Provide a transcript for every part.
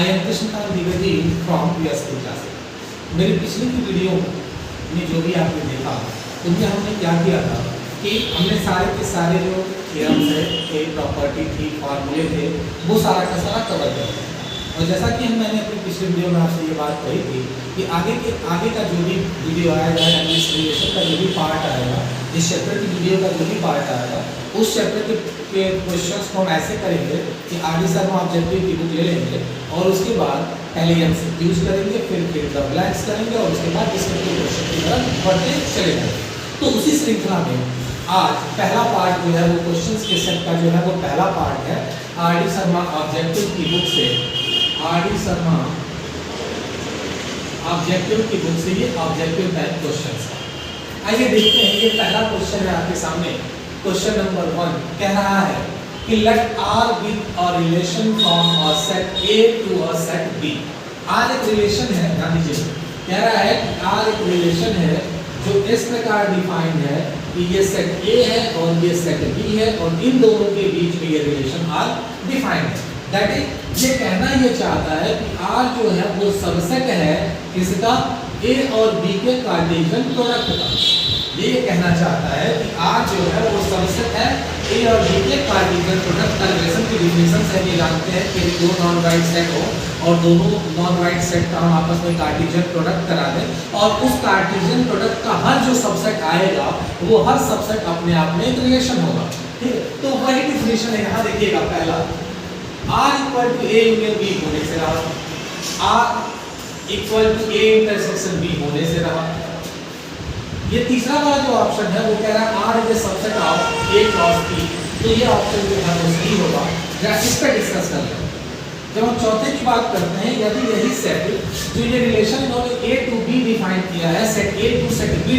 I am Krishnakant Dwivedi from PSP classes. मेरी पिछली की वीडियो में जो भी आपने देखा उनमें हमने क्या किया था कि हमने सारे के सारे जो थ्योरम्स है, के प्रॉपर्टी थी, फॉर्मूले थे, वो सारा का सारा कवर कर दिया। और जैसा कि मैंने अपनी पिछले वीडियो में आपसे ये बात कही थी कि आगे का जो भी वीडियो आएगा, इंग्लिश रिलेशन का जो भी पार्ट आएगा, इस चैप्टर की वीडियो का जो भी पार्ट आएगा, उस चैप्टर के क्वेश्चंस को हम ऐसे करेंगे कि आगे सर हम ऑब्जेक्टिव की बुक ले लेंगे और उसके बाद पहले यूज करेंगे, फिर द ब्लैंक्स करेंगे और उसके बाद डिस्क्रिप्टिव क्वेश्चन की तरफ बढ़ते चले जाएंगे। तो उसी श्रृंखला में आज पहला पार्ट जो है वो क्वेश्चंस के सेट का जो है वो पहला पार्ट है आर डी शर्मा ऑब्जेक्टिव की बुक से। आर डी शर्मा ऑब्जेक्टिव की बुक से ये ऑब्जेक्टिव टाइप क्वेश्चंस है। आइए देखते हैं, ये पहला क्वेश्चन है आपके सामने। क्वेश्चन नंबर 1 कह रहा है कि let R be a relation from a set A to a set B. R एक रिलेशन है, ध्यान दीजिए, कह रहा है कि आर एक रिलेशन है जो इस प्रकार डिफाइंड है कि ये सेट ए है और ये सेट बी है और इन दोनों के बीच में ये रिलेशन आर डिफाइंड है। दैट इज, ये कहना ये चाहता है कि आर जो है वो सबसेट है किसका, ए और बी के कार्टेशियन प्रोडक्ट का। ये कहना चाहता है कि आर जो है वो सबसेट है ए और बी के कार्टेशियन प्रोडक्ट का। रिलेशन की डिफिनेशन से ये जानते हैं कि दो नॉन राइट सेट हो और दोनों नॉन राइट सेट का हम आपस में कार्टेशियन प्रोडक्ट करा दें और उस कार्टेशियन प्रोडक्ट का हर जो सबसेट आएगा वो हर सबसेट अपने आप में एक रिलेशन होगा। ठीक है, तो वही डिफिनेशन है। यहाँ देखिएगा, पहला R equal to A union B होने से रहा, R equal to A intersection B होने से रहा। ये तीसरा वाला जो ऑप्शन है वो कह रहा है R is a subset of A cross B, तो ये ऑप्शन जो है वो सही होगा। जरा इस पर डिस्कस कर लें। जब हम चौथे की बात करते हैं, यदि यही सेट जो ये रिलेशन इन्होंने ए टू बी डिफाइन किया है, set A to set B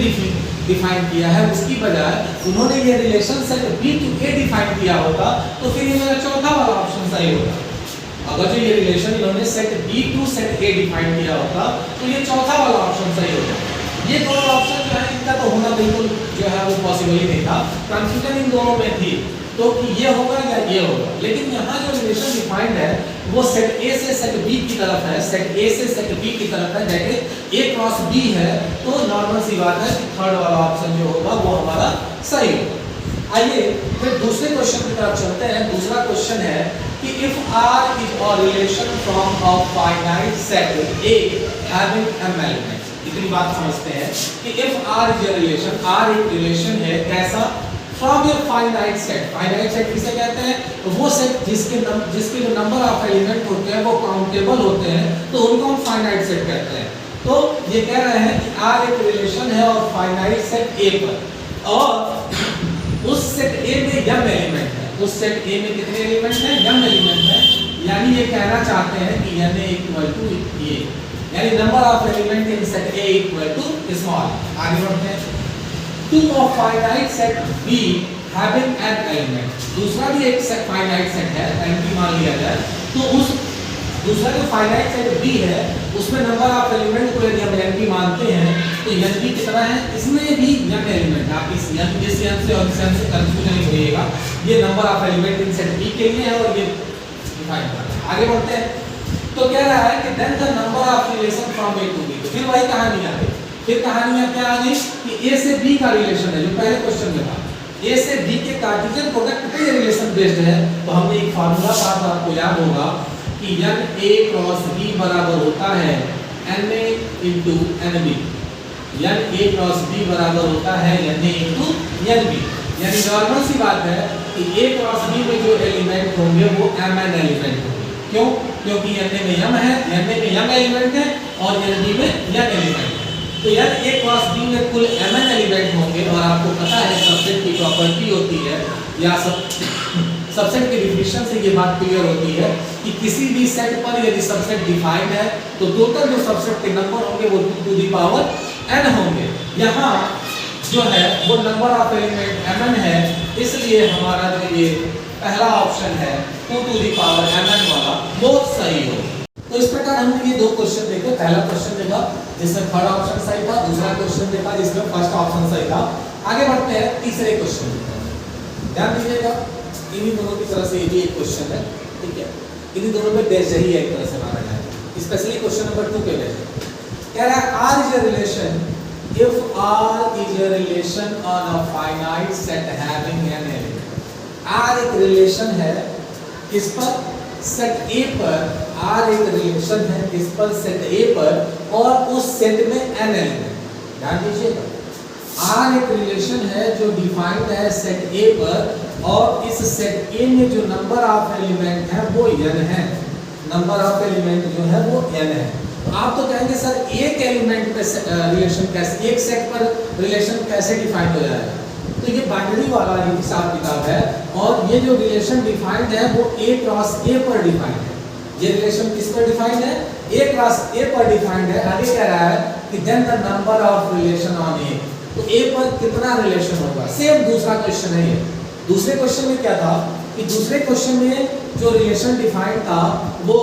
define किया है, उसकी बजाय उन्होंने ये relation set B to A define किया होता तो फिर ये मेरा चौथा वाला ऑप्शन सही होता। अगर जो ये रिलेशन इन्होंने set B to set A define किया होता तो ये चौथा वाला ऑप्शन सही होता। ये दोनों ऑप्शन जो है इनका तो होना बिल्कुल जो है वो पॉसिबल ही नहीं था, कंफ्यूजन इन दोनों में थी तो कि ये होगा या ये होगा। लेकिन यहाँ जो रिलेशन डिफाइंड है वो सेट ए से सेट बी की तरफ है, सेट ए से सेट बी की तरफ है, that is A cross B है, तो नॉर्मल सी बात है कि थर्ड वाला ऑप्शन जो होगा वो हमारा सही होगा। आइए फिर दूसरे क्वेश्चन की तरफ चलते हैं। दूसरा क्वेश्चन है कि if R is a relation from a finite set A having m elements. इतनी बात समझते हैं कि if R is a relation, R एक रिलेशन है कैसा, from A finite set. Finite set किसे कहते हैं, वो सेट जिसके जो नंबर ऑफ एलिमेंट होते हैं वो काउंटेबल होते हैं, तो उनको हम फाइनाइट सेट कहते हैं। तो ये कह रहे हैं कि आर एक रिलेशन है और फाइनाइट सेट ए पर, और उस सेट ए में m एलिमेंट है। उस सेट ए में कितने एलिमेंट हैं, m एलिमेंट है। यानी ये कहना चाहते हैं कि n इक्वल टू ये, यानी number of element in set A equal to small. आगे बढ़ते हैं। To of finite set B having n element. दूसरा भी एक सेट फाइनाइट सेट है, n भी मान लिया जाए, तो उस दूसरा जो फाइनाइट सेट बी है उसमें नंबर ऑफ एलिमेंट को यदि हम n भी मानते हैं तो n भी कितना है, इसमें भी m एलिमेंट। आप इस n जिस n से और इस n से कंफ्यूजन नहीं होइएगा, ये number of element in set B के लिए है और ये डिफाइन करना है। आगे बढ़ते हैं। तो कह रहा है कि then the number of relation from A to B. तो फिर वही कहानी आ गई। फिर कहानियां क्या आ गई कि ए से बी का रिलेशन है, जो पहले क्वेश्चन में था, ए से बी के कार्टेशियन प्रोडक्ट पे ये रिलेशन बेस्ड है। तो हमने एक फार्मूला पढ़ा था, आपको याद होगा कि n a क्रॉस b बराबर होता है n a into n b। n a cross b बराबर होता है n a into n b। यानी नॉर्मल सी बात है कि a क्रॉस b में जो एलिमेंट होंगे वो m n एलिमेंट होंगे। क्यों? क्योंकि n a में m है, n a में m एलिमेंट है और n b में n एलिमेंट है। तो यार a क्रॉस b में कुल mn एलिमेंट होंगे और आपको पता है सबसेट की प्रॉपर्टी होती है या सबसेट की डिफिनेशन से ये बात क्लियर होती है कि किसी भी सेट पर यदि सबसेट डिफाइंड है तो टोटल जो सबसेट के नंबर होंगे वो 2 टू द पावर n होंगे। यहाँ जो है वो नंबर ऑफ एलिमेंट mn है, इसलिए हमारा जो ये पहला ऑप्शन है 2 टू द पावर mn वाला वो सही होगा। तो इस प्रकार हमने ये दो क्वेश्चन देखे। पहला क्वेश्चन देखा जिसमें थर्ड ऑप्शन सही था, दूसरा क्वेश्चन देखा जिसमें फर्स्ट ऑप्शन सही था। आगे बढ़ते हैं तीसरे क्वेश्चन की तरफ। ध्यान दीजिएगा, इन्हीं दोनों की तरफ से ये भी एक क्वेश्चन है, ठीक है। इन्हीं दोनों पे बेस्ड ही एक तरह से माना जाए। स्पेशली क्वेश्चन नंबर 2 पे बेस्ड कह रहा है R is a relation if R is a relation on a finite set having an element। R एक रिलेशन है किस पर, सेट A पर। R एक रिलेशन है किस पर, सेट A पर, और उस सेट में n एलिमेंट। ध्यान दीजिएगा, R एक रिलेशन है जो डिफाइंड है सेट A पर, और इस सेट A में जो नंबर ऑफ एलिमेंट है वो n है। नंबर ऑफ एलिमेंट जो है वो n है। तो आप तो कहेंगे सर एक एलिमेंट पे रिलेशन कैसे, एक सेट पर रिलेशन कैसे डिफाइन हो जाएगा? तो ये बाइनरी वाला ही हिसाब किताब है, और ये जो रिलेशन डिफाइंड है वो A क्रॉस A पर डिफाइंड है। ये रिलेशन किस पर डिफाइंड है? A क्रॉस A पर डिफाइंड है। आगे कह रहा है कि then the number of relation on A, तो A पर कितना रिलेशन होगा? सेम दूसरा क्वेश्चन है ये। दूसरे क्वेश्चन में क्या था कि दूसरे क्वेश्चन में जो रिलेशन डिफाइंड था वो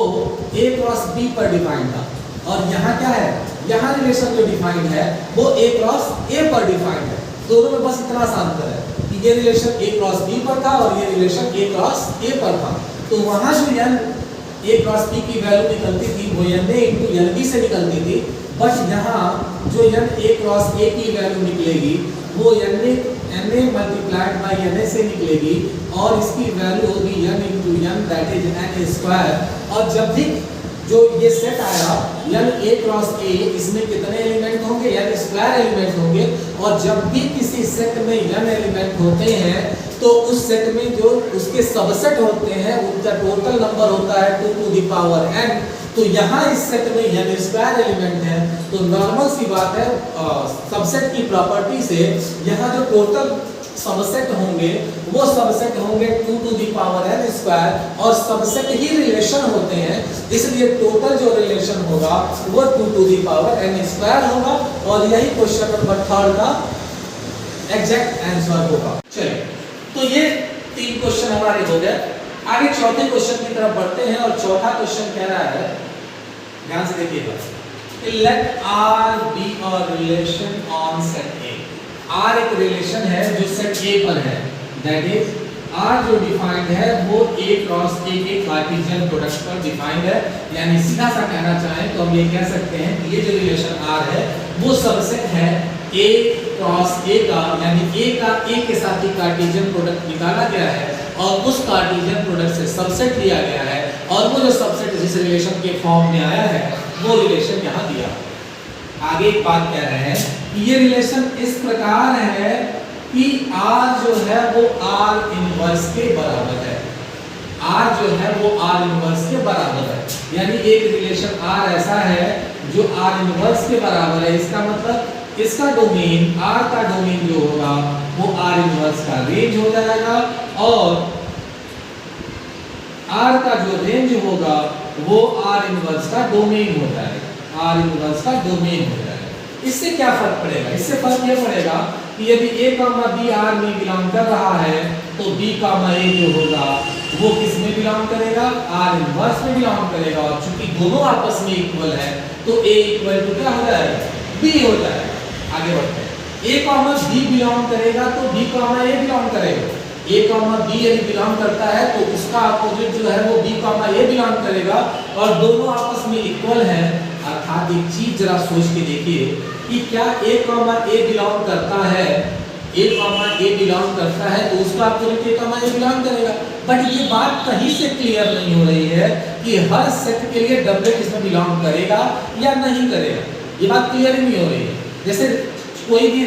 A क्रॉस B पर डिफाइंड था, और यहाँ क्या है, यहाँ रिलेशन जो डिफाइंड है वो A क्रॉस A पर डिफाइंड है। दोनों में बस इतना सा अंतर है कि ये रिलेशन A क्रॉस B पर था और ये रिलेशन A क्रॉस A पर था। तो वहाँ जो n A क्रॉस B की वैल्यू निकलती थी वो NA इंटू NB से निकलती थी, बट यहाँ जो n A क्रॉस A की वैल्यू निकलेगी वो NA मल्टीप्लाइड बाई NA से निकलेगी, और इसकी वैल्यू होगी n into n, that is n square. और जब भी जो ये सेट आया n A क्रॉस A, इसमें कितने एलिमेंट होंगे? n स्क्वायर एलिमेंट होंगे। और जब भी किसी सेट में n एलिमेंट होते हैं तो उस सेट में जो उसके सबसेट होते हैं उनका टोटल नंबर होता है 2 टू द पावर n। तो यहाँ इस सेट में n स्क्वायर एलिमेंट है, तो नॉर्मल सी बात है सबसेट की प्रॉपर्टी से यहाँ जो टोटल सबसेट होंगे वो सबसेट होंगे 2 to the power n square, और सबसेट ही रिलेशन होते हैं, इसलिए टोटल जो रिलेशन होगा वो 2 to the power n square होगा। और यही क्वेश्चन नंबर 3 का एग्जैक्ट आंसर होगा। चलिए, तो ये 3 क्वेश्चन हमारे हो गए। आगे चौथे क्वेश्चन की तरफ बढ़ते हैं, और चौथा क्वेश्चन कह रहा है, ध्यान से देखिएगा, let R be a relation on set A। R एक रिलेशन है जो सेट A पर है, दैट इज R जो डिफाइंड है वो A क्रॉस A के कार्टेशियन प्रोडक्ट पर डिफाइंड है। यानी सीधा सा कहना चाहें तो हम ये कह सकते हैं कि ये जो रिलेशन R है वो सबसेट है A क्रॉस A का, यानी A का A के साथ ही कार्टेशियन प्रोडक्ट निकाला गया है, और उस कार्टेशियन प्रोडक्ट से सबसेट लिया गया है, और वो जो सबसेट जिस रिलेशन के फॉर्म में आया है वो रिलेशन यहाँ दिया। आगे एक बात कह रहे हैं कि ये रिलेशन इस प्रकार है कि R जो है वो R इनवर्स के बराबर है। R जो है वो R इनवर्स के बराबर है, यानी एक रिलेशन R ऐसा है जो R इनवर्स के बराबर है। इसका मतलब इसका डोमेन, R का डोमेन जो होगा वो R इनवर्स का रेंज हो जाएगा, और R का जो रेंज होगा वो R इनवर्स का डोमेन हो जाएगा। R इनवर्स का डोमेन हो जाएगा। इससे क्या फर्क पड़ेगा? इससे फर्क ये पड़ेगा कि यदि A कामा B R में बिलोंग कर रहा है तो B कामा A जो होगा वो किस में बिलोंग करेगा? R इनवर्स में बिलोंग करेगा, और चूंकि दोनों आपस में इक्वल है तो A इक्वल टू क्या हो जाएगा? B हो जाएगा। आगे बढ़ते हैं, A कामा B बिलोंग करेगा तो B कामा A बिलोंग करेगा। A कामा B यदि बिलोंग करता है तो उसका अपोजिट जो है वो B कामा A बिलोंग करेगा, और दोनों आपस में इक्वल है। अर्थात एक चीज जरा सोच के देखिए कि क्या A कामा A बिलोंग करता है, A कामा A बिलोंग करता है तो उसका opposite A comma A belong करेगा। बट ये बात कहीं से क्लियर नहीं हो रही है कि हर सेट के लिए डबलेट इसमें बिलोंग करेगा या नहीं करेगा, ये बात क्लियर ही नहीं हो रही है। जैसे कोई भी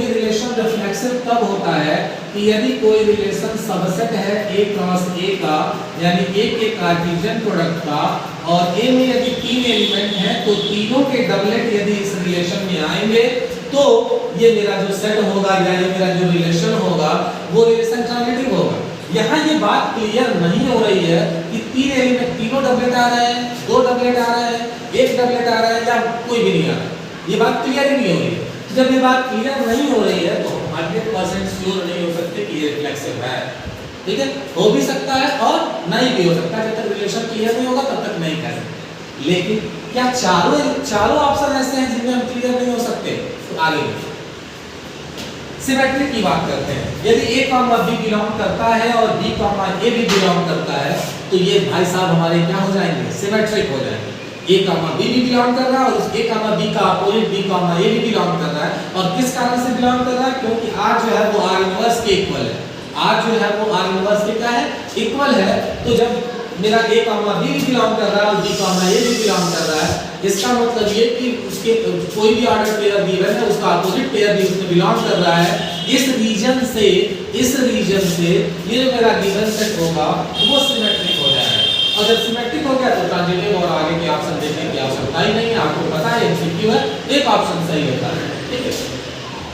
रिलेशन रिफ्लेक्सिव कब होता है कि यदि कोई रिलेशन सबसेट है A क्रॉस A का, यानी A के कार्टेशियन प्रोडक्ट का, और A में यदि 3 एलिमेंट हैं तो तीनों के डबलेट यदि इस रिलेशन में आएंगे तो ये मेरा जो सेट होगा या ये मेरा जो रिलेशन होगा वो रिलेशन ट्रांजिटिव होगा। यहाँ ये बात क्लियर नहीं हो रही है कि 3 एलिमेंट, तीनों डबलेट आ रहे हैं, 2 डबलेट आ रहे हैं, 1 डबलेट आ रहा है, या कोई भी नहीं आ रहा। ये बात क्लियर ही नहीं हो रही है। जब ये बात क्लियर नहीं हो रही है तो 100% श्योर नहीं हो सकते कि ये रिफ्लेक्सिव है। ठीक है, हो भी सकता है और नहीं भी हो सकता। जब तक रिलेशन क्लियर नहीं होगा तब तक नहीं कह सकते। लेकिन क्या चारों ऑप्शन ऐसे हैं जिनमें हम क्लियर नहीं हो सकते? तो आगे सिमेट्री की बात करते हैं। यदि ए कॉमा बी बिलोंग करता है और बी कॉमा ए भी बिलोंग करता है तो ये भाई साहब हमारे क्या हो जाएंगे, सिमेट्रिक हो जाएंगे। ए कॉमा बी भी बिलोंग कर रहा है और उस ए कॉमा बी का अपोजिट बी कॉमा ए भी बिलोंग कर रहा है। और किस कारण से बिलोंग कर रहा है, क्योंकि आर जो है वो आर इनवर्स के इक्वल है। आर जो है वो आर इनवर्स के क्या है, इक्वल है। तो जब मेरा ए कॉमा बी भी बिलोंग कर रहा है और बी कॉमा ए भी बिलोंग कर रहा है, इसका मतलब ये कि उसके कोई भी ऑर्डर पेयर गिवन है उसका अपोजिट पेयर भी उसमें बिलोंग कर रहा है। इस रीजन से ये जो मेरा गिवन सेट होगा वो सिमेट्रिक हो जाएगा। और जब सिमेट्रिक हो गया तो ट्रांजिटिव और आगे के ऑप्शन देखने की आवश्यकता ही नहीं है, आपको पता है एमसीक्यू है, एक ऑप्शन सही होता है। ठीक है,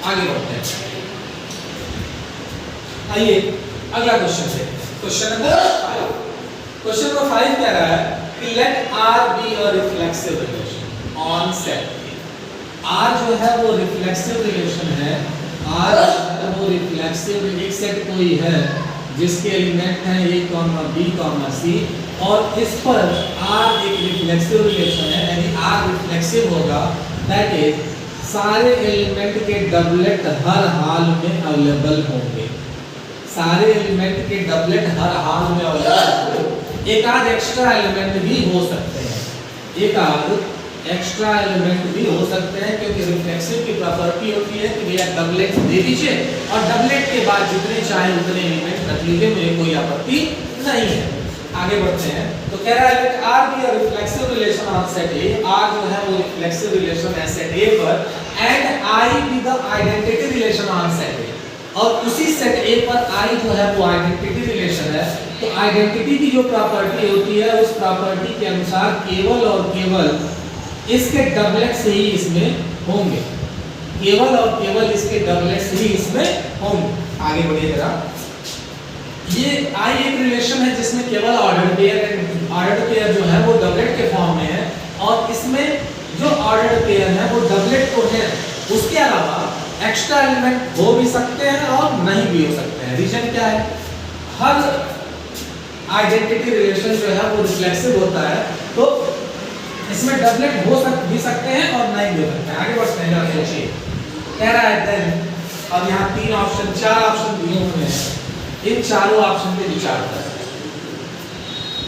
आगे बढ़ते हैं। आइए अगला क्वेश्चन से, क्वेश्चन नंबर 5। क्वेश्चन नंबर 5 कह रहा है कि let R be a reflexive relation on set. R जो है वो रिफ्लेक्सिव रिलेशन है। आर वो रिफ्लेक्सिव एक सेट कोई है जिसके एलिमेंट हैं A comma B comma C और इस पर आर एक रिफ्लेक्सिव रिलेशन है। यानी आर रिफ्लेक्सिव होगा, दैट इज सारे एलिमेंट के डबलेट हर हाल में अवेलेबल होंगे। सारे एलिमेंट के डबलेट हर हाल में अवेलेबल होंगे। एक आध एक्स्ट्रा एलिमेंट भी हो सकते हैं, एक आध एक्स्ट्रा एलिमेंट भी हो सकते हैं, क्योंकि रिफ्लेक्सिव की प्रॉपर्टी होती है कि भैया डबलेट दे दीजिए और डबलेट के बाद जितने चाहे उतने एलिमेंट रख लीजिए, मुझे कोई आपत्ति नहीं है। आगे बढ़ते हैं। तो कह रहा है कि R be a reflexive relation on set A. R जो है वो रिफ्लेक्सिव रिलेशन है सेट ए पर, and I be the identity relation on set A. और उसी सेट ए पर आई जो है वो आइडेंटिटी रिलेशन है। तो आइडेंटिटी की जो प्रॉपर्टी होती है उस प्रॉपर्टी के अनुसार केवल और केवल इसके डबलेट से ही इसमें होंगे, केवल और केवल इसके डबलेट से ही इसमें होंगे। आगे बढ़िए जरा। ये आई एक रिलेशन है जिसमें केवल ऑर्डर पेयर जो है वो डबलेट के फॉर्म में है और इसमें जो ऑर्डर पेयर है वो डबलेट तो है, उसके अलावा एक्स्ट्रा एलिमेंट हो भी सकते हैं और नहीं भी हो सकते हैं। रीजन क्या है, हर आइडेंटिटी रिलेशन जो है वो रिफ्लेक्सिव होता है, तो इसमें डबलेट हो भी सकते हैं और नहीं भी हो सकते हैं। आगे बढ़ते हैं, जरा सोचिए। कह रहा है देन, अब यहाँ 3 ऑप्शन 4 ऑप्शन दिए हुए हैं, इन चारों ऑप्शन पे विचार करें।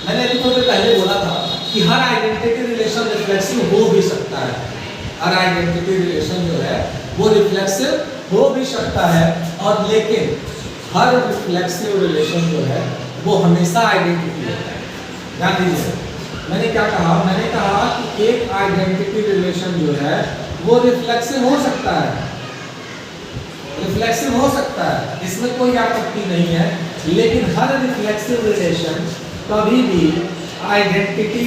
मैंने अभी थोड़ी देर पहले बोला था कि हर आइडेंटिटी रिलेशन रिफ्लेक्सिव हो भी सकता है। हर आइडेंटिटी रिलेशन जो है वो रिफ्लेक्सिव हो भी सकता है, और लेकिन हर रिफ्लेक्सिव रिलेशन जो है वो हमेशा आइडेंटिटी होता है। ध्यान दीजिए, मैंने क्या कहा, मैंने कहा कि एक आइडेंटिटी रिलेशन जो है वो रिफ्लेक्सिव हो सकता है, रिफ्लेक्सिव हो सकता है, इसमें कोई आपत्ति नहीं है। लेकिन हर रिफ्लेक्सिव रिलेशन कभी भी आइडेंटिटी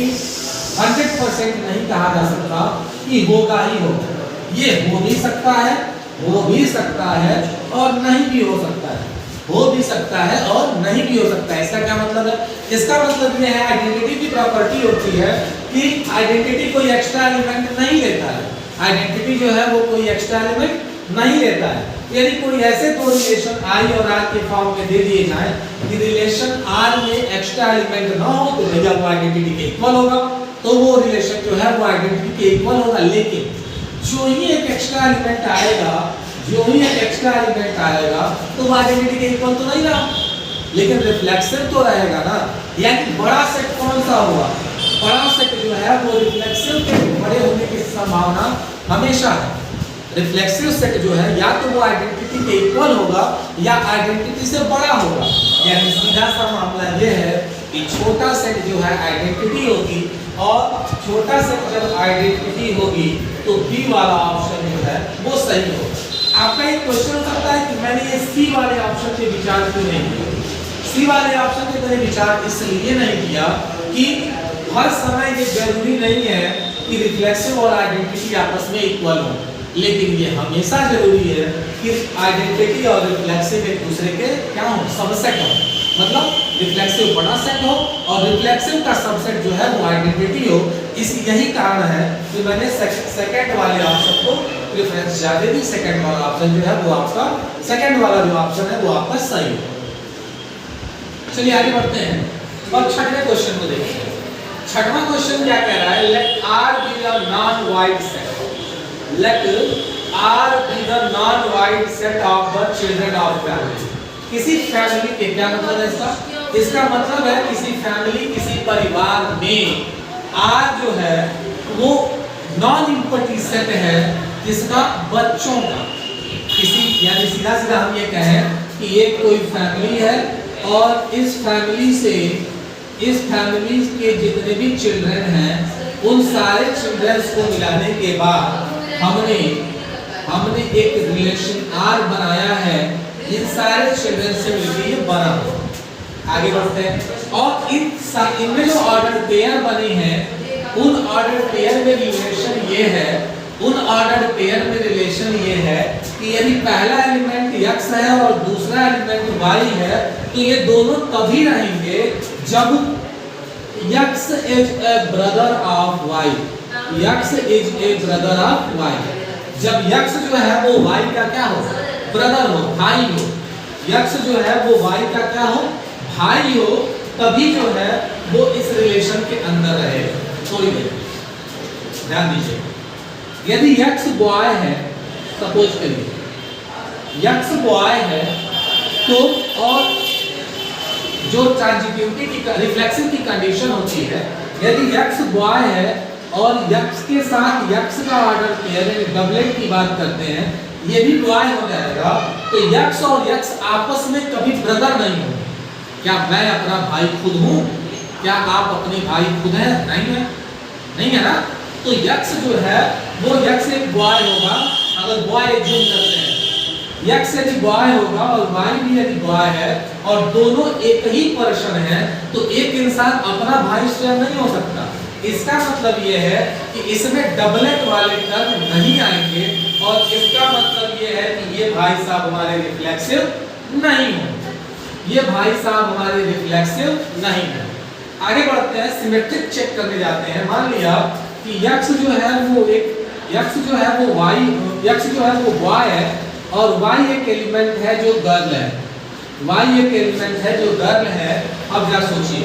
100% नहीं कहा जा सकता कि होगा ही होगा। ये हो भी सकता है, हो भी सकता है और नहीं भी हो सकता है, हो भी सकता है और नहीं भी हो सकता है। इसका क्या मतलब है, इसका मतलब ये है आइडेंटिटी की प्रॉपर्टी होती है कि आइडेंटिटी कोई एक्स्ट्रा एलिमेंट नहीं लेता है। आइडेंटिटी जो है वो कोई एक्स्ट्रा एलिमेंट नहीं लेता है। यदि कोई ऐसे दो रिलेशन आई और आर के फॉर्म में दे दिए जाए कि रिलेशन आर में एक्स्ट्रा एलिमेंट ना हो तो भैया वो आइडेंटिटी के इक्वल होगा, तो वो रिलेशन जो है वो आइडेंटिटी के इक्वल होगा। लेकिन जो ही एक एक्स्ट्रा एलिमेंट आएगा, जो ही एक एक्स्ट्रा एलिमेंट आएगा तो वो आइडेंटिटी के इक्वल तो नहीं रहा, लेकिन रिफ्लेक्सिव तो रहेगा ना। यानी बड़ा सेट कौन सा हुआ, बड़ा सेट जो है वो रिफ्लेक्सिव के बड़े होने की संभावना हमेशा है। रिफ्लेक्सिव सेट जो है या तो वो आइडेंटिटी के इक्वल होगा या आइडेंटिटी से बड़ा होगा। यानी सीधा सा मामला ये है कि छोटा सेट जो है आइडेंटिटी होगी, और छोटा सेट जब आइडेंटिटी होगी तो बी वाला ऑप्शन जो है वो सही होगा। आपका एक क्वेश्चन हो सकता है कि मैंने ये सी वाले ऑप्शन पे विचार क्यों नहीं किया। सी वाले ऑप्शन पे मैंने विचार इसलिए नहीं किया कि हर समय ये जरूरी नहीं है कि रिफ्लेक्सिव और आइडेंटिटी आपस में इक्वल हो, लेकिन ये हमेशा जरूरी है कि आइडेंटिटी और रिफ्लेक्सिव एक दूसरे के क्या हो, सबसेट हो। मतलब रिफ्लेक्सिव बड़ा सेट हो और रिफ्लेक्सिव का सबसेट जो है वो आइडेंटिटी हो। यही कारण है कि मैंने सेकंड वाले ऑप्शन को प्रेफरेंस ज्यादा दी। सेकंड वाला ऑप्शन जो है वो आपका, सेकंड वाला जो ऑप्शन है वो आपका सही है। चलिए आगे बढ़ते हैं और छठवें क्वेश्चन को देखते हैं। छठवां क्वेश्चन क्या कह रहा है, let R be a non void set. Let R be the non void set of the children of family. किसी फैमिली के, क्या मतलब है इसका? इसका मतलब है किसी फैमिली, किसी परिवार में आर जो है वो नॉन इम्पटी सेट है जिसका बच्चों का, किसी यानी सीधा सीधा हम ये कहें कि ये कोई फैमिली है और इस फैमिली से, इस फैमिली के जितने भी चिल्ड्रन हैं उन सारे चिल्ड्रंस को मिलाने के बाद हमने एक रिलेशन आर बनाया है इन सारे चिल्ड्रन से मिलकर ये बना। आगे बढ़ते हैं और इनमें जो ऑर्डर पेयर बने हैं उन ऑर्डर पेयर में रिलेशन ये है, उन ऑर्डर पेयर में रिलेशन ये है कि यदि पहला एलिमेंट x है और दूसरा एलिमेंट y है तो ये दोनों तभी रहेंगे जब x is a brother of y, x is a brother of y। जब x जो है वो y का क्या हो? ब्रदर हो, भाई हो। x जो है वो y का क्या हो? भाई हो, तभी जो है वो इस रिलेशन के अंदर रहे। थोड़ी देर ध्यान दीजिए, यदि x बॉय है, सपोज करिए x बॉय है तो, और जो ट्रांजिटिविटी की, रिफ्लेक्शन की कंडीशन होती है, यदि x बॉय है और x के साथ x का ऑर्डर पेयर डबलेट की बात करते हैं, ये भी बॉय हो जाएगा, तो x और x आपस में कभी ब्रदर नहीं होंगे। क्या मैं अपना भाई खुद हूँ? क्या आप अपने भाई खुद हैं? नहीं है, नहीं है ना। तो x जो है वो x एक बॉय होगा, अगर बॉय एज्यूम करते हैं x यदि बॉय होगा और y भी यदि बॉय है और दोनों एक ही पर्सन है तो एक इंसान अपना भाई स्वयं नहीं हो सकता। इसका मतलब ये है कि इसमें डबलेट वाले टर्म नहीं आएंगे और इसका मतलब ये है कि ये भाई साहब हमारे रिफ्लेक्सिव नहीं हो, ये भाई साहब हमारे रिफ्लेक्सिव नहीं है। आगे बढ़ते हैं, सिमेट्रिक चेक करने जाते हैं। मान लिया कि x जो है वो x जो है वो x जो है वो y है और y एक एलिमेंट है जो गर्ल है, y एक एलिमेंट है जो गर्ल है। अब जरा सोचिए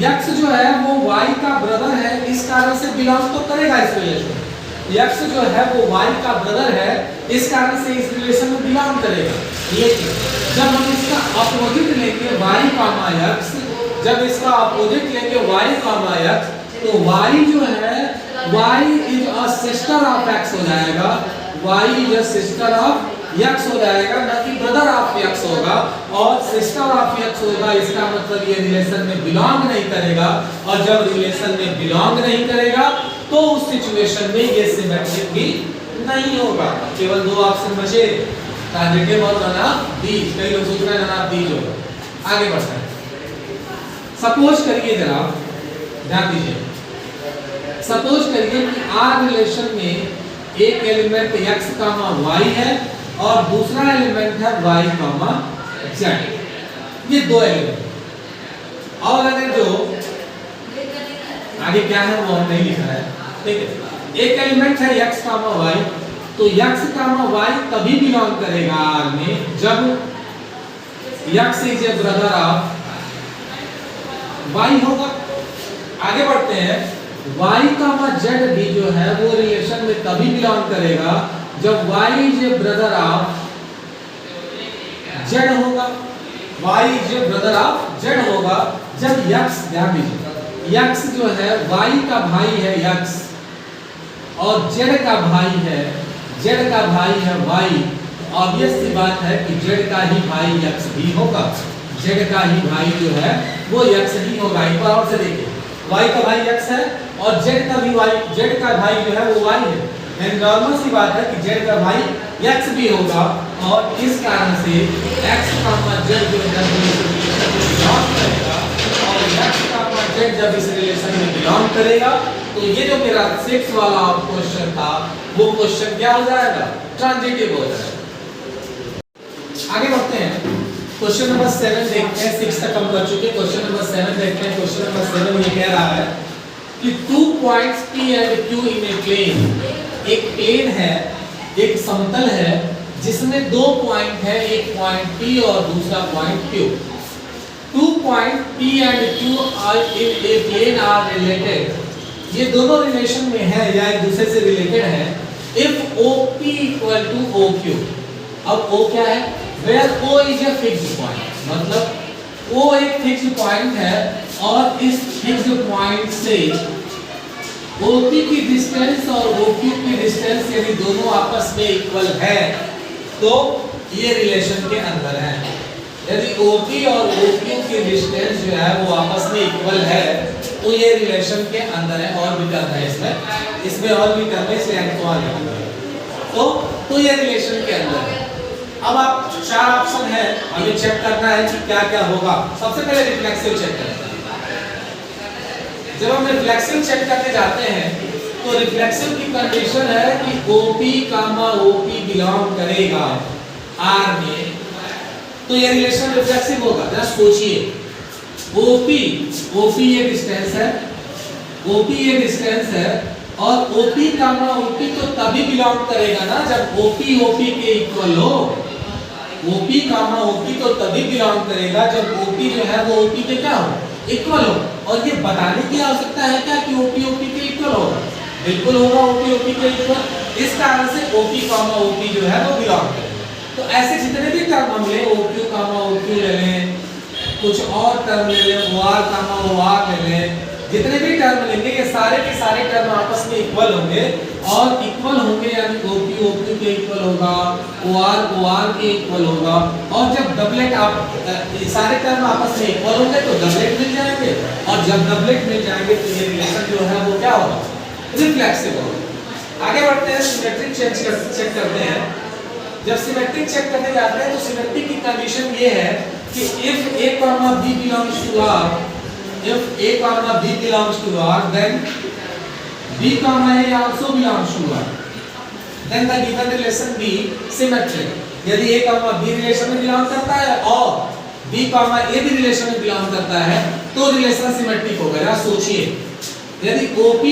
x जो है वो y का ब्रदर है, इस कारण से बिलोंग तो करेगा इस रिलेशन। x जो है वो y का ब्रदर है, इस कारण से इस रिलेशन में बिलोंग करेगा। लेकिन जब हम इसका अपोजिट लेंगे y कामा x, जब इसका अपोजिट लेंगे y कामा x, तो y जो है y is a sister of x हो जाएगा, y is a sister of x हो जाएगा, ना कि ब्रदर ऑफ x होगा। और सिस्टर ऑफ x होगा इसका मतलब ये रिलेशन में बिलोंग नहीं करेगा, और जब रिलेशन में बिलोंग नहीं करेगा तो उस सिचुएशन में ये सिमेट्रिक भी नहीं होगा। केवल दो ऑप्शन बचे, ट्रांजिटिव और नन ऑफ दीज। कई लोग सोच रहे हैं नन ऑफ दीज होगा। आगे बढ़ते हैं, सपोज करिए जरा ध्यान दीजिए, सपोज करिए कि आर रिलेशन में एक एलिमेंट x कामा y है और दूसरा एलिमेंट है y कामा z। ये दो एलिमेंट, और अगर जो आगे क्या है वो हम नहीं लिखा है, ठीक है। एक एलिमेंट है x कामा y, तो x कामा y तभी बिलोंग करेगा R में जब x is a brother of y होगा। आगे बढ़ते हैं, y कामा z भी जो है वो रिलेशन में तभी बिलोंग करेगा जब y is a brother of z होगा। y is a brother of z होगा जब x, ध्यान दीजिए, x जो है y का भाई है x और z का भाई है, z का भाई है y। ऑब्वियस सी बात है कि z का ही भाई x भी होगा, z का ही भाई जो है वो x ही होगा। एक बार और से देखिए, y का भाई x है और z का भी z का भाई जो है वो y है। यानी नॉर्मल सी बात है कि z का भाई x भी होगा, और इस कारण से x कामा z जो है बिलोंग करेगा, और x कामा z जब इस रिलेशन में बिलोंग करेगा तो ये जो मेरा 6 वाला क्वेश्चन था वो क्वेश्चन क्या हो जाएगा? ट्रांजिटिव हो जाएगा। आगे बढ़ते हैं, क्वेश्चन नंबर 7 देखते हैं। 6 तक हम कर चुके, क्वेश्चन नंबर 7 देखते हैं। क्वेश्चन नंबर 7 ये कह रहा है कि 2 points P and Q in a plane. एक प्लेन है, एक समतल है जिसमें दो पॉइंट है, एक पॉइंट P और दूसरा point Q। 2 point P and Q are in a plane are related. ये दोनों रिलेशन में है या एक दूसरे से रिलेटेड है। If OP equal to OQ, अब O क्या है, where O is a fixed point, मतलब O एक फिक्स्ड पॉइंट है और इस फिक्स्ड पॉइंट से OP की डिस्टेंस और OQ की डिस्टेंस यदि दोनों आपस में इक्वल है तो ये रिलेशन के अंदर है। यदि OP और OQ की डिस्टेंस जो है वो आपस में इक्वल है तो ये रिलेशन के अंदर है। और भी टर्म है इसमें और भी टर्म है, इसलिए तो ये रिलेशन के अंदर है। अब आप 4 ऑप्शन है, हमें चेक करना है कि क्या क्या होगा। सबसे पहले रिफ्लेक्सिव चेक करते हैं। जब हम रिफ्लेक्सिव चेक करने जाते हैं तो रिफ्लेक्सिव की कंडीशन है कि OP, OP बिलोंग करेगा R में, तो ये रिलेशन रिफ्लेक्सिव होगा। जरा सोचिए, OP ये डिस्टेंस है, OP ये डिस्टेंस है और OP, OP तो तभी बिलोंग करेगा ना जब OP के इक्वल हो। OP, OP तो तभी बिलोंग करेगा जब OP जो है वो OP के क्या हो, इक्वल हो। और ये बताने की आवश्यकता है क्या कि OP के इक्वल होगा? बिल्कुल होगा OP के इक्वल। इस कारण से OP, OP जो है वो बिलोंग करेगा। तो ऐसे जितने भी टर्म हम ले, OQ, OQ ले लें, कुछ और टर्म ले लें, OR, OR ले लें, जितने भी टर्म लेंगे ये सारे के सारे टर्म आपस में इक्वल होंगे और इक्वल होंगे यानी OQ के इक्वल होगा, OR के इक्वल होगा। और जब डबलेट आप सारे टर्म आपस में इक्वल होंगे तो डबलेट मिल जाएंगे और जब डबलेट मिल जाएंगे तो ये रिलेशन जो है वो क्या होगा, रिफ्लेक्सिव होगा। आगे बढ़ते हैं, सिमेट्रिक चेक करते हैं। जब सिमेट्रिक चेक करने जाते हैं तो सिमेट्रिक की कंडीशन ये है कि if A, B belongs to R, if A, B belongs to R, then B, A also belongs to R, then the given relation be symmetric. यदि A, B रिलेशन में बिलोंग करता है और B, A भी relation में belong करता है तो रिलेशन सिमेट्रिक होगा। सोचिए, यदि OP,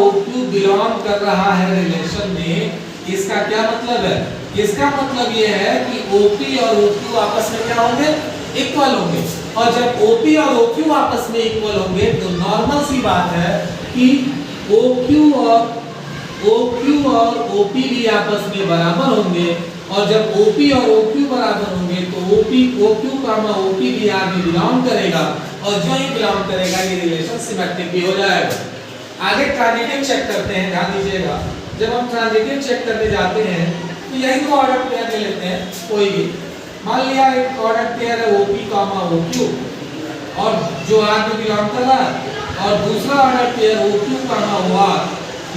OQ बिलोंग कर रहा है रिलेशन में, इसका क्या मतलब है? इसका मतलब ये है कि OP और OQ आपस में क्या होंगे, इक्वल होंगे। और जब OP और OQ आपस में इक्वल होंगे तो नॉर्मल सी बात है कि OQ और OP भी आपस में बराबर होंगे। और जब OP और OQ बराबर होंगे तो OQ, OP भी R में बिलोंग करेगा और जो ही बिलोंग करेगा ये रिलेशन सिमेट्रिक भी हो जाएगा। आगे ट्रांजिटिव चेक करते हैं, ध्यान दीजिएगा। जब हम ट्रांजिटिव चेक करने जाते हैं तो यही दो ऑर्डर पेयर ले लेते हैं कोई भी। मान लिया एक ऑर्डर पेयर है OP, OQ और जो R में बिलोंग कर रहा है और दूसरा ऑर्डर पेयर OQ, OR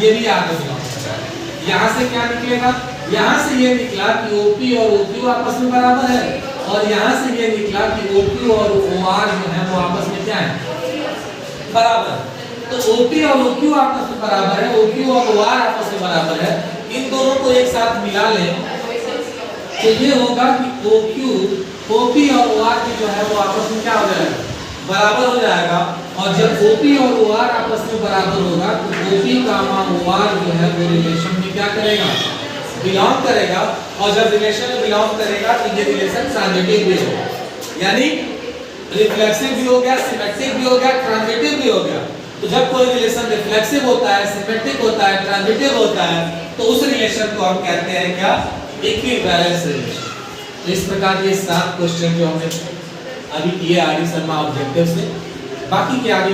ये भी R में बिलोंग कर रहा है। यहाँ से क्या निकलेगा? यहाँ से ये निकला कि OP और OQ आपस में बराबर है और यहाँ से ये निकला कि OQ और OR जो है वो आपस में क्या है, बराबर। तो OP और OQ आपस में बराबर है, OQ और OR आपस में बराबर है। इन दोनों को एक साथ मिला लें तो ये होगा कि OP और OR की जो है वो आपस में क्या हो जाएगा, बराबर हो जाएगा। और जब OP और OR आपस में बराबर होगा तो OP, OR जो है वो रिलेशन में क्या करेगा, बिलोंग करेगा। और जब रिलेशन में बिलोंग करेगा तो ये रिलेशन ट्रांजिटिव भी होगा, यानी रिफ्लेक्सिव भी हो गया, सिमेट्रिक भी हो गया, ट्रांजिटिव भी हो गया। तो जब कोई रिलेशन रिफ्लेक्सिव होता है, सिमेट्रिक होता है, ट्रांजिटिव होता है तो उस रिलेशन को हम कहते हैं क्या, इक्विवेलेंस रिलेशन। तो इस प्रकार ये 7 क्वेश्चन जो हमने अभी किए आरडी शर्मा ऑब्जेक्टिव से, बाकी के आगे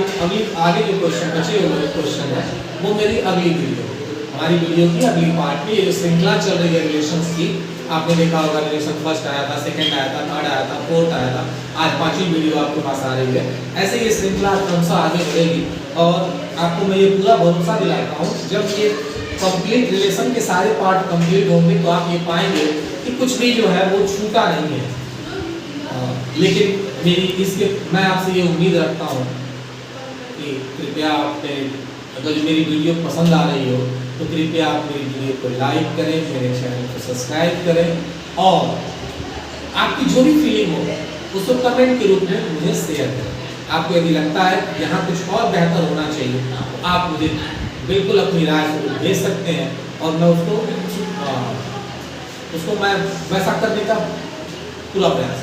जो क्वेश्चन बचे हुए क्वेश्चन है वो मेरी अगली वीडियो, हमारी वीडियो की अगली पार्ट में। ये श्रृंखला चल रही है रिलेशंस की, आपने देखा होगा रिलेशन फर्स्ट आया था, सेकंड आया था, थर्ड आया था, फोर्थ आया था, आज 5वीं वीडियो आपके पास आ रही है। ऐसे ये श्रृंखला क्रमशः आगे बढ़ेगी और आपको मैं ये पूरा भरोसा दिलाता हूँ जब ये कंप्लीट रिलेशन के सारे पार्ट कंप्लीट होंगे तो आप ये पाएंगे कि कुछ भी जो है वो छूटा नहीं है। लेकिन मैं आपसे ये उम्मीद रखता हूँ कि कृपया आपने अगर जो मेरी वीडियो पसंद आ रही हो तो कृपया आप मेरी वीडियो को लाइक करें, मेरे चैनल को सब्सक्राइब करें और आपकी जो भी फीलिंग हो उसको कमेंट के रूप में मुझे शेयर करें। आपको यदि लगता है यहाँ कुछ और बेहतर होना चाहिए तो आप मुझे बिल्कुल अपनी राय भेज सकते हैं और मैं उसको मैं वैसा करने का पूरा प्रयास